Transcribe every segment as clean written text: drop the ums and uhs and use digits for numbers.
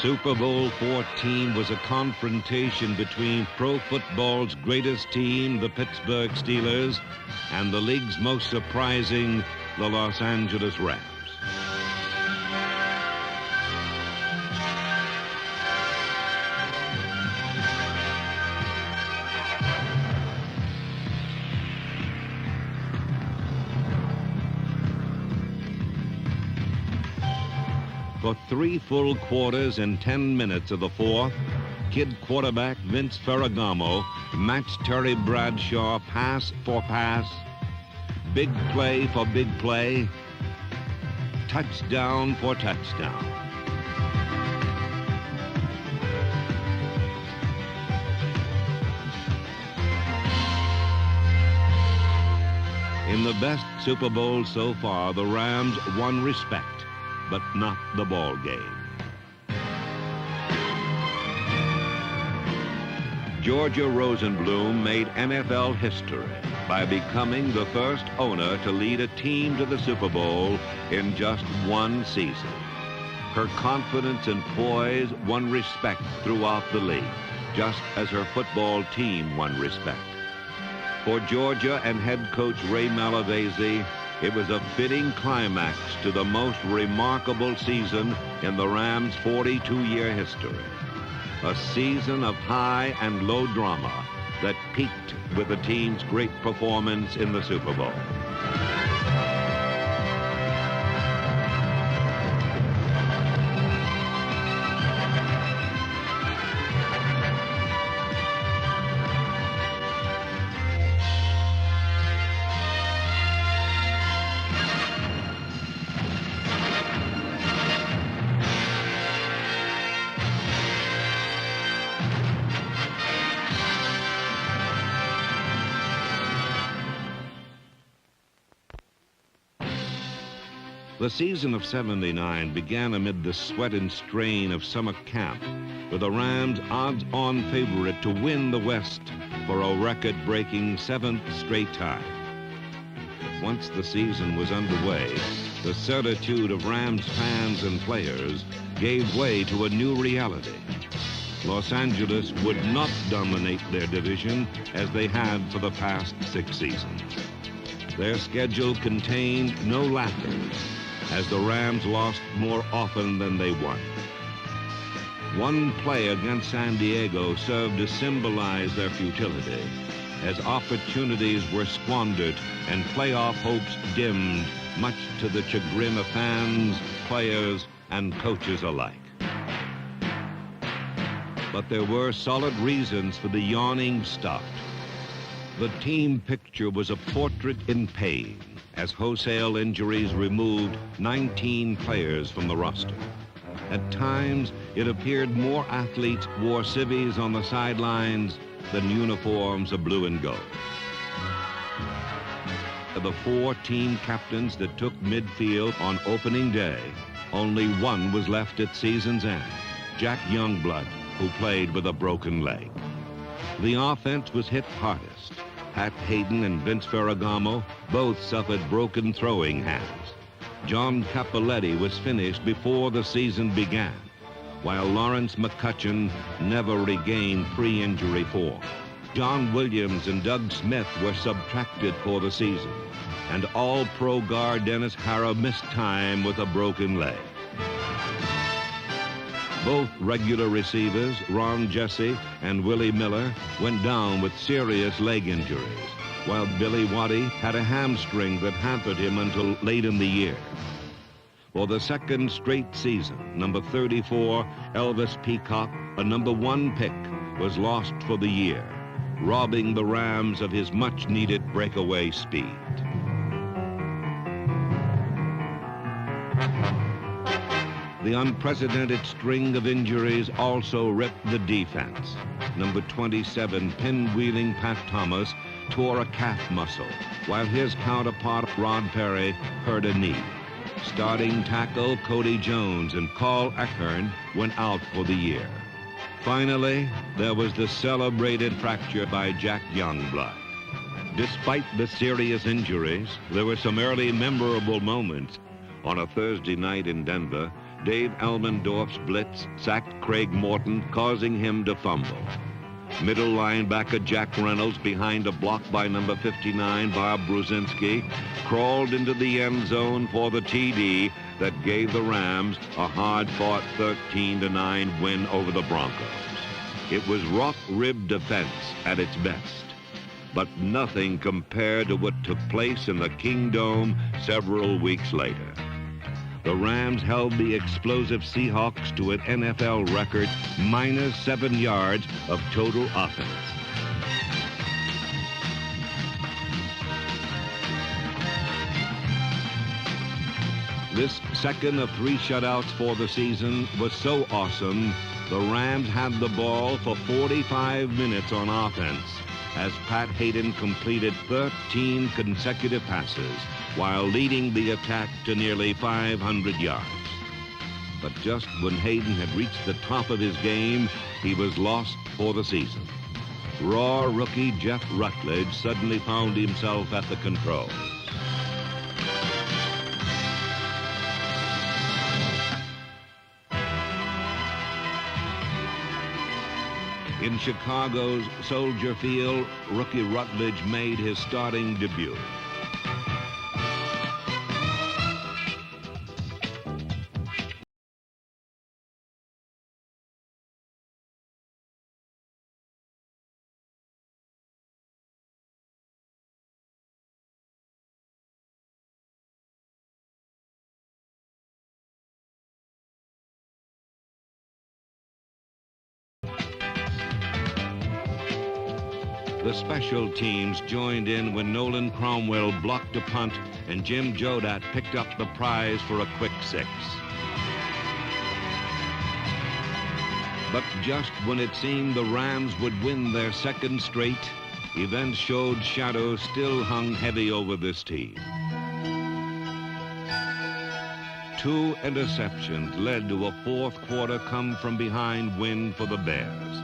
Super Bowl 14 was a confrontation between pro football's greatest team, the Pittsburgh Steelers, and the league's most surprising, the Los Angeles Rams. For 3 full quarters and 10 minutes of the fourth, kid quarterback Vince Ferragamo matched Terry Bradshaw pass for pass, big play for big play, touchdown for touchdown. In the best Super Bowl so far, the Rams won respect, but not the ball game. Georgia Rosenblum made NFL history by becoming the first owner to lead a team to the Super Bowl in just one season. Her confidence and poise won respect throughout the league, just as her football team won respect. For Georgia and head coach Ray Malavasi, it was a fitting climax to the most remarkable season in the Rams' 42-year history. A season of high and low drama that peaked with the team's great performance in the Super Bowl. The season of '79 began amid the sweat and strain of summer camp, with the Rams odds-on favorite to win the West for a record-breaking 7th straight time. But once the season was underway, the certitude of Rams fans and players gave way to a new reality. Los Angeles would not dominate their division as they had for the past 6 seasons. Their schedule contained no laughers, as the Rams lost more often than they won. One play against San Diego served to symbolize their futility, as opportunities were squandered and playoff hopes dimmed, much to the chagrin of fans, players, and coaches alike. But there were solid reasons for the yawning start. The team picture was a portrait in pain, as wholesale injuries removed 19 players from the roster. At times, it appeared more athletes wore civvies on the sidelines than uniforms of blue and gold. Of the 4 team captains that took midfield on opening day, only one was left at season's end, Jack Youngblood, who played with a broken leg. The offense was hit hardest. Pat Hayden and Vince Ferragamo both suffered broken throwing hands. John Cappelletti was finished before the season began, while Lawrence McCutcheon never regained pre-injury form. John Williams and Doug Smith were subtracted for the season, and all-pro guard Dennis Harrah missed time with a broken leg. Both regular receivers, Ron Jesse and Willie Miller, went down with serious leg injuries, while Billy Waddy had a hamstring that hampered him until late in the year. For the second straight season, number 34, Elvis Peacock, a number 1 pick, was lost for the year, robbing the Rams of his much-needed breakaway speed. The unprecedented string of injuries also ripped the defense. Number 27, pinwheeling Pat Thomas, tore a calf muscle, while his counterpart, Rod Perry, hurt a knee. Starting tackle Cody Jones and Carl Eckern went out for the year. Finally, there was the celebrated fracture by Jack Youngblood. Despite the serious injuries, there were some early memorable moments On a Thursday night in Denver, Dave Elmendorf's blitz sacked Craig Morton, causing him to fumble. Middle linebacker Jack Reynolds, behind a block by number 59, Bob Brzezinski, crawled into the end zone for the TD that gave the Rams a hard-fought 13-9 win over the Broncos. It was rock-ribbed defense at its best, but nothing compared to what took place in the Kingdome several weeks later. The Rams held the explosive Seahawks to an NFL record -7 yards of total offense. This second of 3 shutouts for the season was so awesome, the Rams had the ball for 45 minutes on offense as Pat Hayden completed 13 consecutive passes while leading the attack to nearly 500 yards. But just when Hayden had reached the top of his game, he was lost for the season. Raw rookie Jeff Rutledge suddenly found himself at the controls. In Chicago's Soldier Field, rookie Rutledge made his starting debut. The special teams joined in when Nolan Cromwell blocked a punt and Jim Jodat picked up the prize for a quick 6. But just when it seemed the Rams would win their second straight, events showed shadows still hung heavy over this team. 2 interceptions led to a fourth quarter come-from-behind win for the Bears.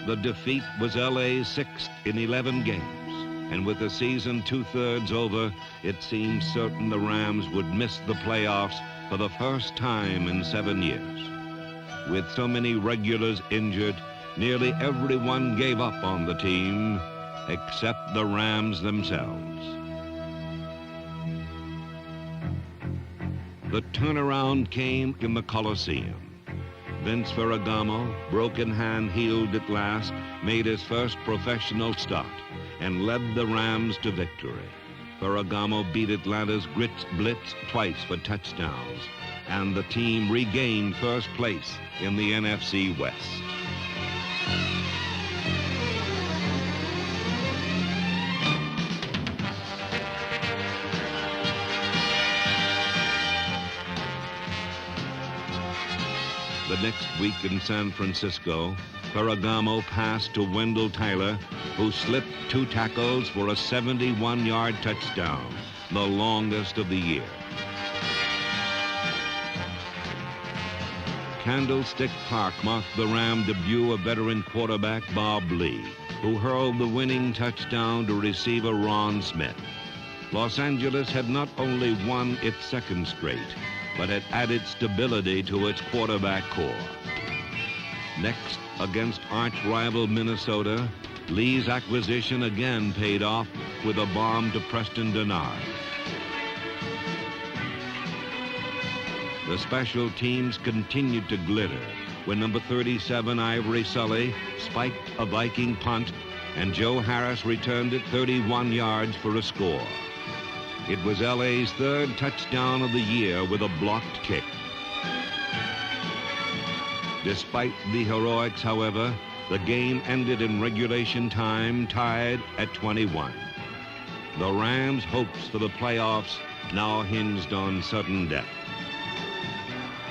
The defeat was LA's 6th in 11 games, and with the season 2/3 over, it seemed certain the Rams would miss the playoffs for the first time in 7 years. With so many regulars injured, nearly everyone gave up on the team, except the Rams themselves. The turnaround came in the Coliseum. Vince Ferragamo, broken hand healed at last, made his first professional start and led the Rams to victory. Ferragamo beat Atlanta's blitz twice for touchdowns, and the team regained first place in the NFC West. The next week in San Francisco, Ferragamo passed to Wendell Tyler, who slipped 2 tackles for a 71-yard touchdown, the longest of the year. Candlestick Park marked the Ram debut of veteran quarterback Bob Lee, who hurled the winning touchdown to receiver Ron Smith. Los Angeles had not only won its second straight, but it added stability to its quarterback core. Next, against arch-rival Minnesota, Lee's acquisition again paid off with a bomb to Preston Denard. The special teams continued to glitter when number 37 Ivory Sully spiked a Viking punt and Joe Harris returned it 31 yards for a score. It was LA's 3rd touchdown of the year with a blocked kick. Despite the heroics, however, the game ended in regulation time, tied at 21. The Rams' hopes for the playoffs now hinged on sudden death.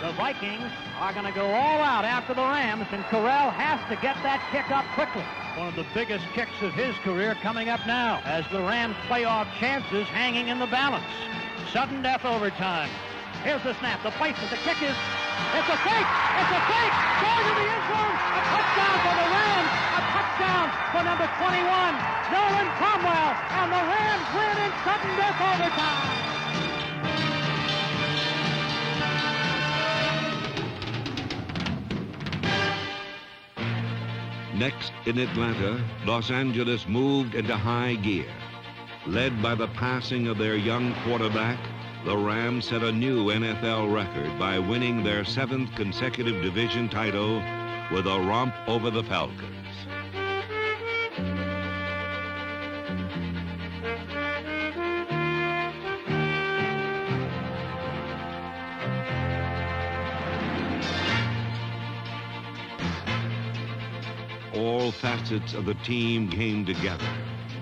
The Vikings are going to go all out after the Rams, and Corral has to get that kick up quickly. One of the biggest kicks of his career coming up now as the Rams' playoff chances hanging in the balance. Sudden death overtime. Here's the snap, the placement, the kick is, it's a fake! It's a fake! Going to the end zone! A touchdown for the Rams! A touchdown for number 21, Nolan Cromwell! And the Rams win in sudden death overtime! Next, in Atlanta, Los Angeles moved into high gear. Led by the passing of their young quarterback, the Rams set a new NFL record by winning their 7th consecutive division title with a romp over the Falcons. All facets of the team came together.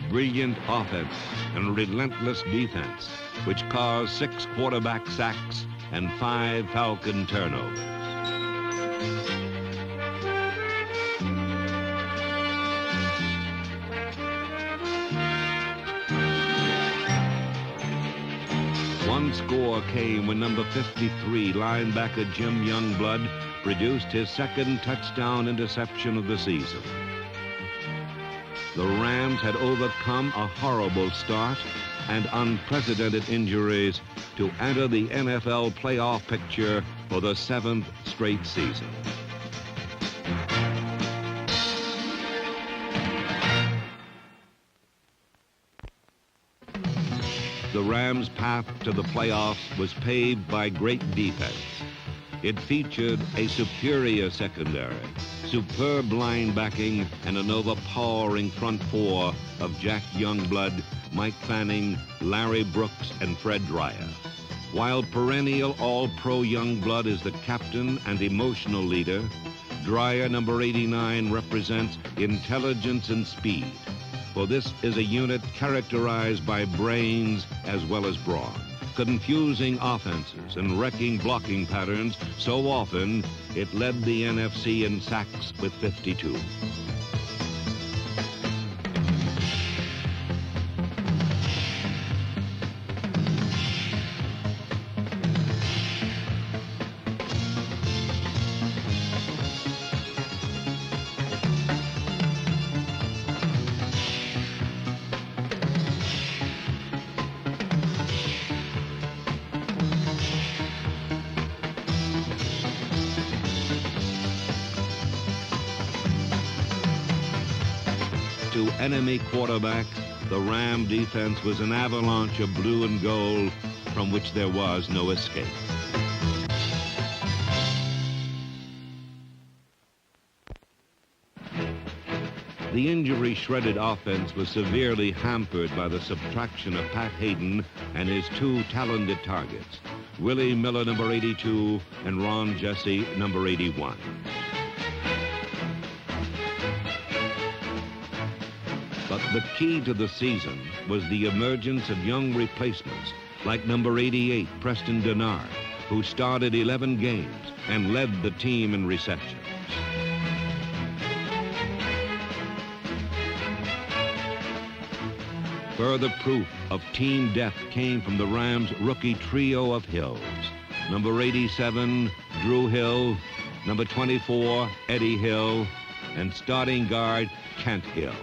Brilliant offense and relentless defense, which caused 6 quarterback sacks and 5 Falcon turnovers. One score came when number 53 linebacker Jim Youngblood produced his 2nd touchdown interception of the season. The Rams had overcome a horrible start and unprecedented injuries to enter the NFL playoff picture for the 7th straight season. The Rams' path to the playoffs was paved by great defense. It featured a superior secondary, superb linebacking, and an overpowering front 4 of Jack Youngblood, Mike Fanning, Larry Brooks, and Fred Dreyer. While perennial All-Pro Youngblood is the captain and emotional leader, Dreyer, number 89, represents intelligence and speed. For this is a unit characterized by brains as well as brawn, confusing offenses and wrecking blocking patterns so often it led the NFC in sacks with 52. To enemy quarterbacks, the Ram defense was an avalanche of blue and gold from which there was no escape. The injury-shredded offense was severely hampered by the subtraction of Pat Hayden and his 2 talented targets, Willie Miller, number 82, and Ron Jesse, number 81. But the key to the season was the emergence of young replacements like number 88, Preston Denard, who started 11 games and led the team in receptions. Further proof of team depth came from the Rams' rookie trio of Hills. Number 87, Drew Hill, number 24, Eddie Hill, and starting guard, Kent Hill.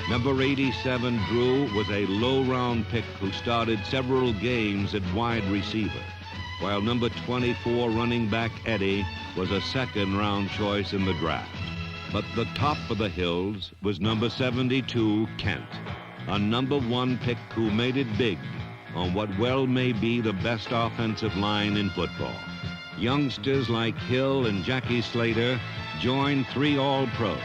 Number 87, Drew, was a low-round pick who started several games at wide receiver, while number 24, running back Eddie, was a 2nd-round choice in the draft. But the top of the Hills was number 72, Kent, a number 1 pick who made it big on what well may be the best offensive line in football. Youngsters like Hill and Jackie Slater joined 3 All-Pros.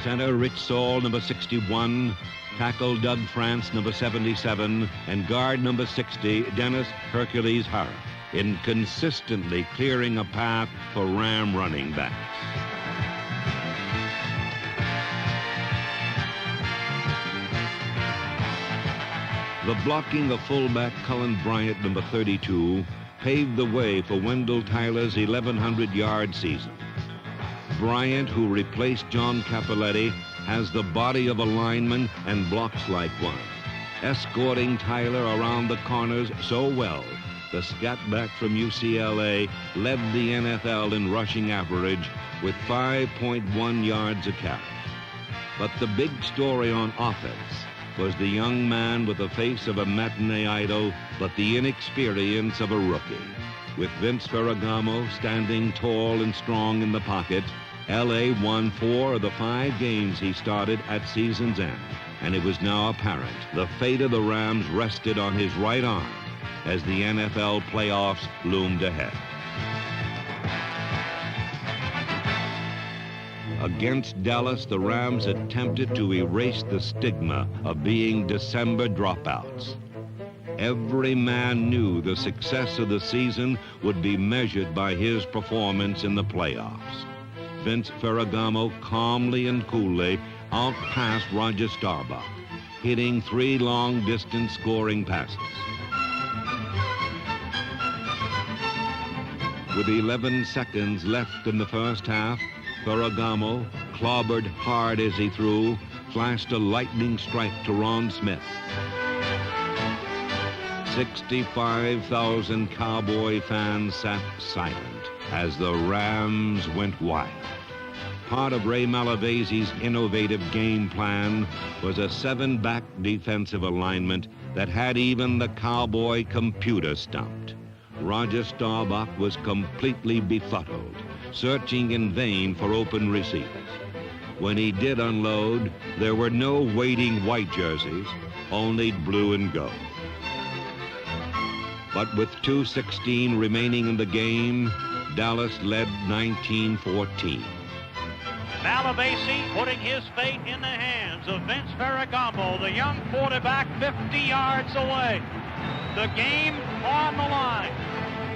Center Rich Saul, number 61, tackle Doug France, number 77, and guard number 60, Dennis Hercules Hara, in consistently clearing a path for Ram running backs. The blocking of fullback Cullen Bryant, number 32, paved the way for Wendell Tyler's 1,100-yard season. Bryant, who replaced John Cappelletti, has the body of a lineman and blocks like one, escorting Tyler around the corners so well, the scatback from UCLA led the NFL in rushing average with 5.1 yards a carry. But the big story on offense was the young man with the face of a matinee idol, but the inexperience of a rookie. With Vince Ferragamo standing tall and strong in the pocket, L.A. won 4 of the 5 games he started at season's end, and it was now apparent the fate of the Rams rested on his right arm as the NFL playoffs loomed ahead. Against Dallas, the Rams attempted to erase the stigma of being December dropouts. Every man knew the success of the season would be measured by his performance in the playoffs. Vince Ferragamo calmly and coolly outpassed Roger Staubach, hitting 3 long-distance scoring passes. With 11 seconds left in the first half, Ferragamo, clobbered hard as he threw, flashed a lightning strike to Ron Smith. 65,000 Cowboy fans sat silent as the Rams went wild. Part of Ray Malavese's innovative game plan was a 7-back defensive alignment that had even the Cowboy computer stumped. Roger Staubach was completely befuddled, searching in vain for open receivers. When he did unload, there were no waiting white jerseys, only blue and gold. But with 2:16 remaining in the game, Dallas led 19-14. Malavese putting his fate in the hands of Vince Ferragamo, the young quarterback 50 yards away. The game on the line.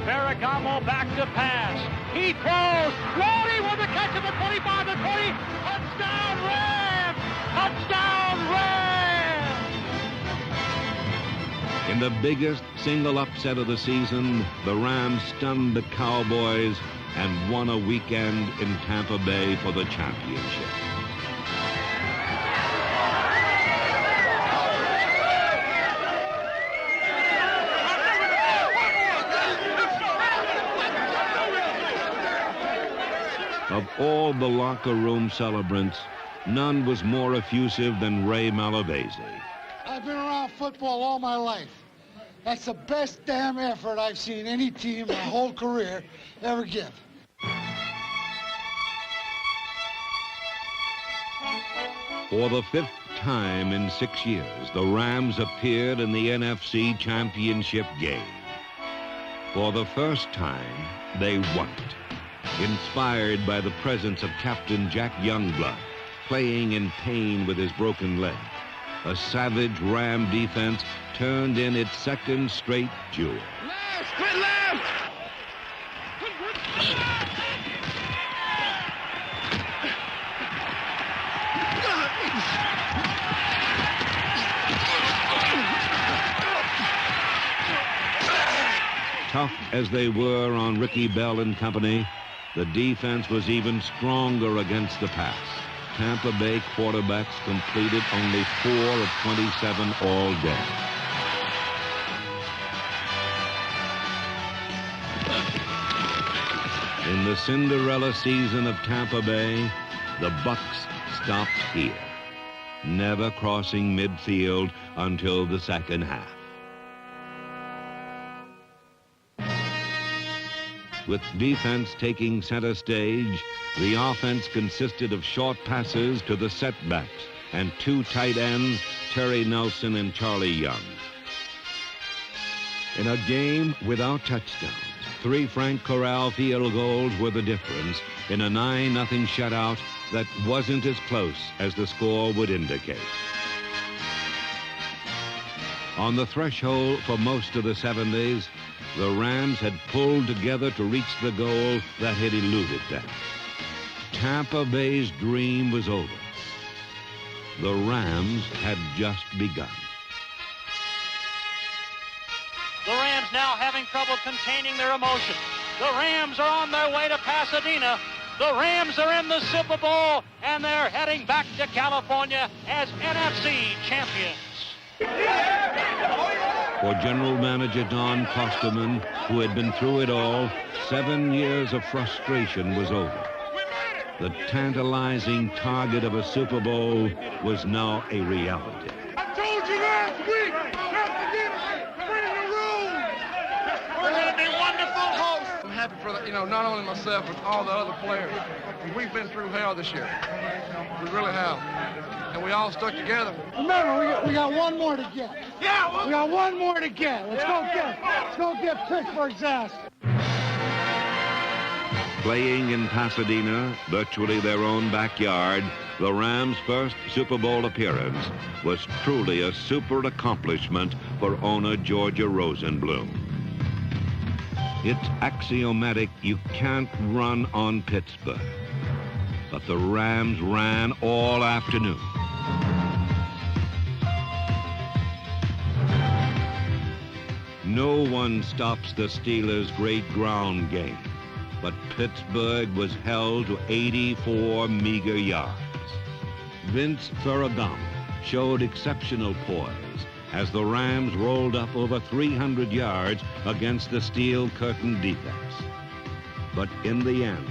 Ferragamo back to pass. He throws. Lodi with the catch at the 25, the 20. Touchdown Rams! Touchdown Rams! In the biggest single upset of the season, the Rams stunned the Cowboys and won a weekend in Tampa Bay for the championship. Of all the locker room celebrants, none was more effusive than Ray Malavese. I've been around football all my life. That's the best damn effort I've seen any team my whole career ever give. For the 5th time in 6 years, the Rams appeared in the NFC Championship game. For the first time, they won it. Inspired by the presence of Captain Jack Youngblood, playing in pain with his broken leg, a savage Ram defense turned in its 2nd straight jewel. Left, split left! Tough as they were on Ricky Bell and company, the defense was even stronger against the pass. Tampa Bay quarterbacks completed only 4 of 27 all day. In the Cinderella season of Tampa Bay, the Bucks stopped here, never crossing midfield until the second half. With defense taking center stage, the offense consisted of short passes to the setbacks and 2 tight ends, Terry Nelson and Charlie Young. In a game without touchdowns, 3 Frank Corral field goals were the difference in a 9-0 shutout that wasn't as close as the score would indicate. On the threshold for most of the 70s, the Rams had pulled together to reach the goal that had eluded them. Tampa Bay's dream was over. The Rams had just begun. The Rams now having trouble containing their emotion. The Rams are on their way to Pasadena. The Rams are in the Super Bowl, and they're heading back to California as NFC champions. For General Manager Don Kosterman, who had been through it all, 7 years of frustration was over. The tantalizing target of a Super Bowl was now a reality. I told you last week, Pasadena, bring the room. We're going to be wonderful. for not only myself, but all the other players. We've been through hell this year. We really have. And we all stuck together. Remember, we got one more to get. Yeah, we got one more to get. Let's go get Pittsburgh's ass. Playing in Pasadena, virtually their own backyard, the Rams' first Super Bowl appearance was truly a super accomplishment for owner Georgia Rosenblum. It's axiomatic you can't run on Pittsburgh, but the Rams ran all afternoon. No one stops the Steelers' great ground game, but Pittsburgh was held to 84 meager yards. Vince Ferragamo showed exceptional poise as the Rams rolled up over 300 yards against the steel curtain defense. But in the end,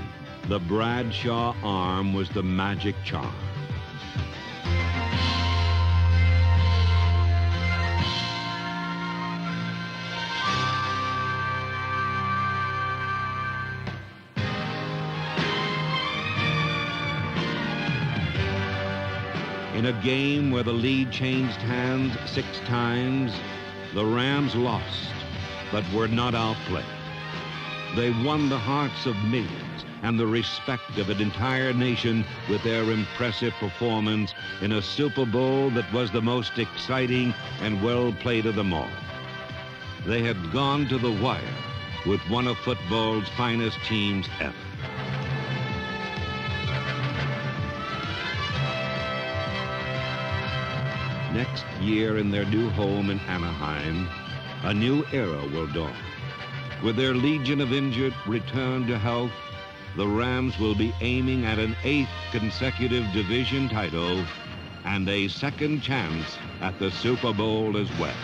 the Bradshaw arm was the magic charm. In a game where the lead changed hands 6 times, the Rams lost, but were not outplayed. They won the hearts of millions and the respect of an entire nation with their impressive performance in a Super Bowl that was the most exciting and well-played of them all. They had gone to the wire with one of football's finest teams ever. Next year in their new home in Anaheim, a new era will dawn. With their legion of injured returned to health, the Rams will be aiming at an 8th consecutive division title and a second chance at the Super Bowl as well.